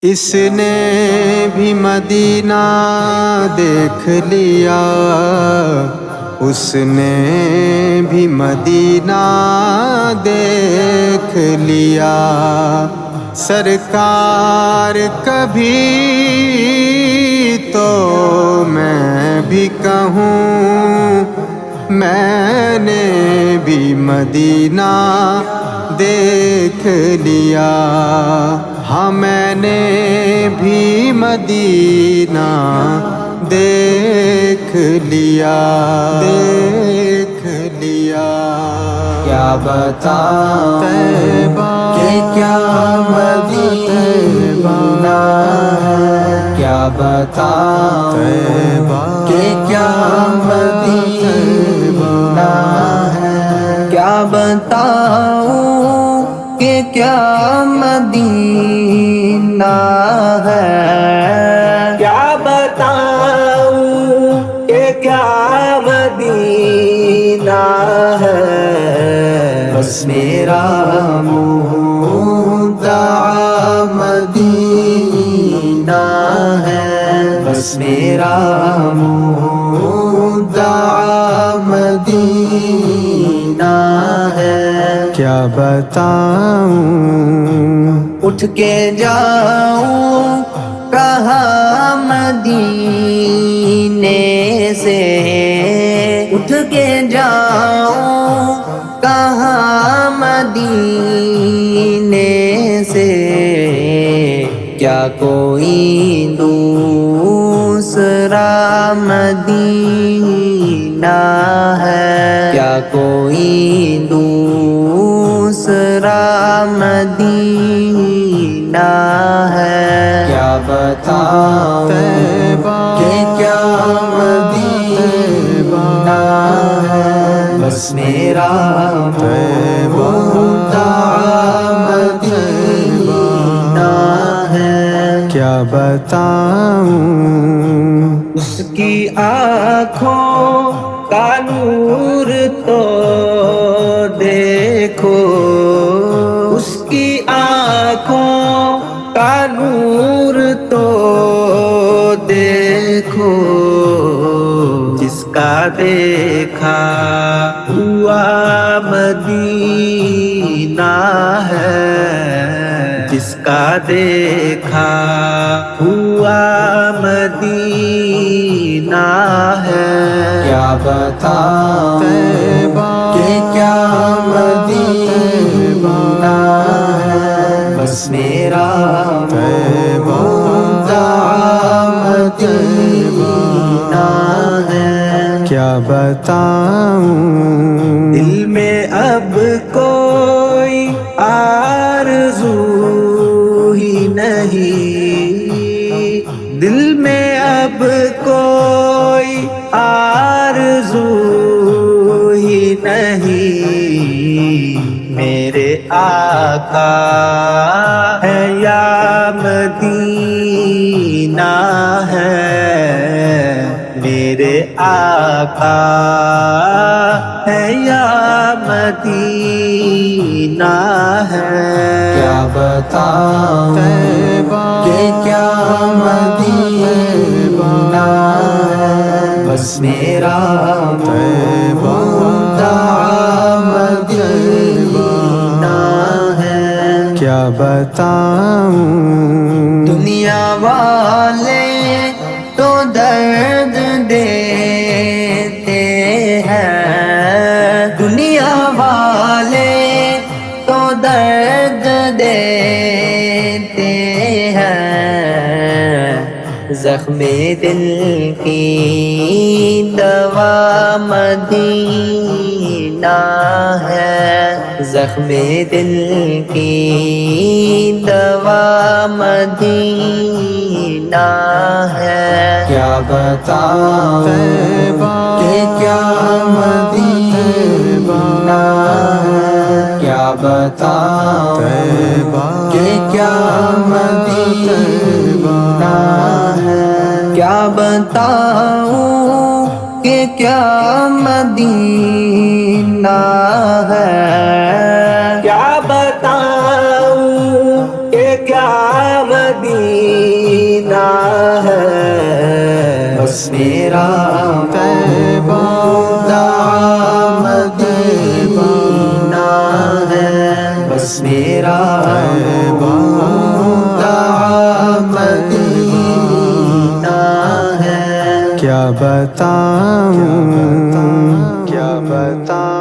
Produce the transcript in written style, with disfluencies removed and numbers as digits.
اس نے بھی مدینہ دیکھ لیا، اس نے بھی مدینہ دیکھ لیا۔ سرکار کبھی تو میں بھی کہوں میں نے بھی مدینہ دیکھ لیا، ہاں میں نے بھی مدینہ دیکھ لیا، دیکھ لیا۔ کیا بتاؤں کہ کیا مدینہ ہے، کیا بتاؤں کہ کیا مدینہ ہے، کیا بتاؤں کہ کیا مدینہ ہے، کیا بتاؤں کہ کیا مدینہ ہے۔ بس میرا مدعا مدینہ ہے، بس میرا مدعا مدینہ ہے۔ کیا بتاؤں اٹھ کے جاؤں کہاں مدینے سے، اٹھ کے جاؤں کہاں مدینے سے، کیا کوئی دوسرا مدینہ ہے، کیا کوئی دوسرا مدینہ ہے۔ کیا بتاؤں کہ کیا مدینہ ہے، بس میرا مدعا مدینہ ہے۔ کیا بتاؤں اس کی آنکھوں کا نور تو دیکھو، اس کی آنکھوں کا نور تو دیکھو، جس کا دیکھا ہوا مدینہ ہے، جس کا دیکھا ہوا مدینہ ہے۔ کیا بتاؤں کہ کیا مدینہ ہے، بس میرا مدعا مدینہ ہے۔ کیا بتاؤں دل میں اب کوئی آرزو ہی نہیں، دل میں اب کوئی آرزو ہی نہیں، میرے آقا ہے یا مدینہ ہے، میرے آقا ہے یا مدینہ ہے۔ کیا بتاؤں کہ کیا مدینہ ہے، بس میرا مدعا مدینہ ہے۔ کیا بتاؤں دنیا والے تو درد دیتے ہیں، دنیا والے تو درد دیتے ہیں، زخم دل کی دوا مدینہ ہے، زخم دل کی دوا مدینہ ہے۔ کیا بتاؤں کہ کیا مدینہ ہے، کیا بتاؤں کہ کیا مدینہ ہے، کیا بتاؤں کہ کیا مدینہ ہے، کیا بتاؤں کہ کیا مدینہ ہے بس میرا طیبہ مدینہ ہے بس میرا مدینہ ہے کیا بتاؤں کیا بتاؤں